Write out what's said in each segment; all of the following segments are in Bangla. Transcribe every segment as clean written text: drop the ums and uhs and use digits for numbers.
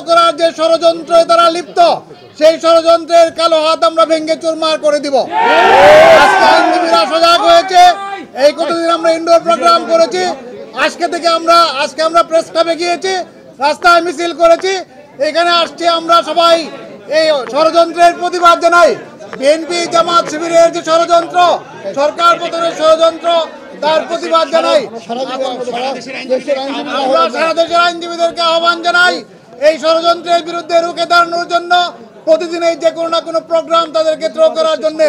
করার যে ষড়যন্ত্রে তারা লিপ্ত, সেই ষড়যন্ত্রের কালো হাত আমরা ভেঙে চুরমার করে দিব। আজকে আইনজীবীরা সজাগ হয়েছে। এই কতদিন আমরা ইনডোর প্রোগ্রাম করেছি, আজকে আমরা প্রেস ক্লাবে গিয়েছি, রাস্তায় মিছিল করেছি, এখানে আসছি আমরা সবাই এই ষড়যন্ত্রের প্রতিবাদ জানাই। বিএনপি জামাত শিবিরের যে ষড়যন্ত্র, সরকার পতনের ষড়যন্ত্র, তার প্রতিবাদ জানাই। আমরা সারা দেশের আইনজীবীদেরকে আহ্বান জানাই এই ষড়যন্ত্রের বিরুদ্ধে রুখে দাঁড়ানোর জন্য, প্রতিদিন এই যে কোনো না কোনো প্রোগ্রাম তাদেরকে থ্রো করার জন্য।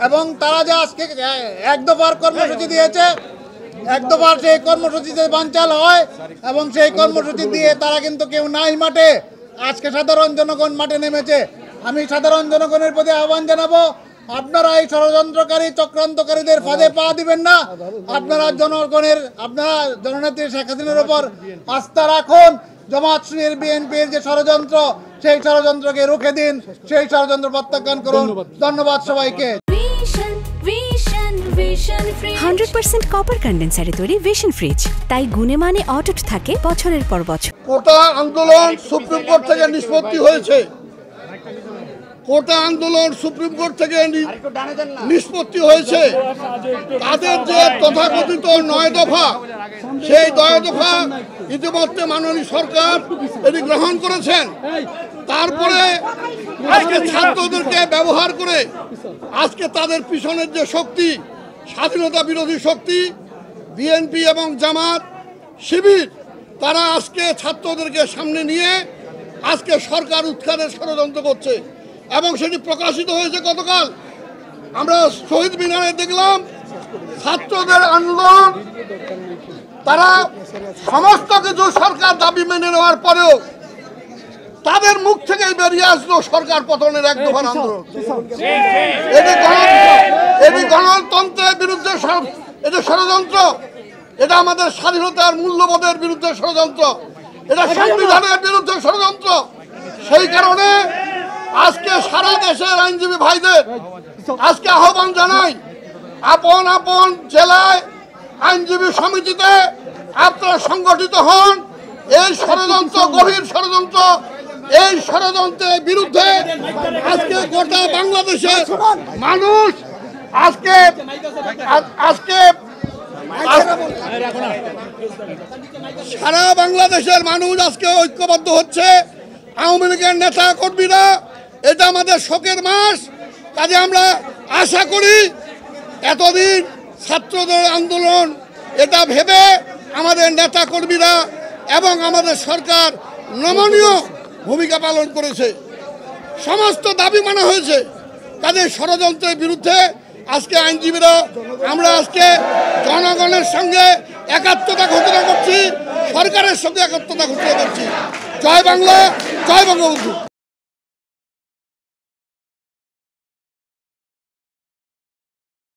এবং তারা যে আজকে এক দফার কর্মসূচি দিয়েছে, এক দফার সেই কর্মসূচিতে বানচাল হয় এবং সেই কর্মসূচি দিয়ে তারা কিন্তু কেউ নাই মাঠে। আজকে সাধারণ জনগণ মাঠে নেমেছে। আমি সাধারণ জনগণের প্রতি আহ্বান জানাবো, আপনারা এই ষড়যন্ত্রকারী চক্রান্তকারীদের ফাঁদে পা দিবেন না। আপনারা জননেত্রী শেখ হাসিনার উপর আস্থা রাখুন। জামাত শিবির বিএনপির যে ষড়যন্ত্র, সেই ষড়যন্ত্রকে রুখে দিন, সেই ষড়যন্ত্র প্রত্যাখ্যান করুন। ধন্যবাদ সবাইকে। 100% কপার কন্ডেন্সারে তৈরি ভিশন ফ্রিজ, তাই গুণে মানে অটুট থাকে বছরের পর বছর। কোটা আন্দোলন সুপ্রিম কোর্ট থেকে নিষ্পত্তি হয়েছে। কোটা আন্দোলন সুপ্রিম কোর্ট থেকে নিষ্পত্তি হয়েছে। তাদের যে তথাকথিত 9 দফা, সেই 9 দফা ইতিমধ্যে মাননীয় সরকার এটি গ্রহণ করেছেন। তারপরে আজকে ছাত্রদেরকে ব্যবহার করে আজকে তাদের পিছনের যে শক্তি, স্বাধীনতা বিরোধী শক্তি বিএনপি এবং জামাত শিবির, তারা আজকে ছাত্রদেরকে সামনে নিয়ে আজকে সরকার উৎখানের ষড়যন্ত্র করছে। এবং সেটি প্রকাশিত হয়েছে গতকাল। আমরা শহীদ মিনারে দেখলাম ছাত্রদের আন্দোলন, তারা সমস্ত কিছু সরকার দাবি মেনে নেওয়ার পরেও তাদের মুখ থেকে বেরিয়ে আসলো সরকার পতনের এক দফার আন্দোলন। এটি গণতন্ত্রের বিরুদ্ধে এটা ষড়যন্ত্র, এটা আমাদের স্বাধীনতার মূল্যবোধের বিরুদ্ধে ষড়যন্ত্র, এটা সংবিধানের বিরুদ্ধে ষড়যন্ত্র। সেই কারণে আজকে সারা দেশের আইনজীবী ভাইদের আজকে আহ্বান জানাই, আপন আপন জেলায় আইনজীবী সমিতিতে আপনারা সংগঠিত হন। এই ষড়যন্ত্র গভীর ষড়যন্ত্র, এই ষড়যন্ত্রের বিরুদ্ধে আজকে গোটা বাংলাদেশের মানুষ আজকে সারা বাংলাদেশের মানুষ আজকে ঐক্যবদ্ধ হচ্ছে। আওয়ামী লীগের নেতা কর্মীরা, এটা আমাদের শোকের মাস। কাজে আমরা আশা করি এতদিন ছাত্রদের আন্দোলন এটা ভেবে আমাদের নেতা কর্মীরা এবং আমাদের সরকার নমনীয় ভূমিকা পালন করেছে, সমস্ত দাবি মানা হয়েছে। কাজে ষড়যন্ত্রের বিরুদ্ধে আজকে আইনজীবীরা আমরা আজকে জনগণের সঙ্গে একাত্মতা ঘোষণা করছি, সরকারের সঙ্গে একাত্মতা ঘোষণা করছি। জয় বাংলা, জয় বঙ্গবন্ধু।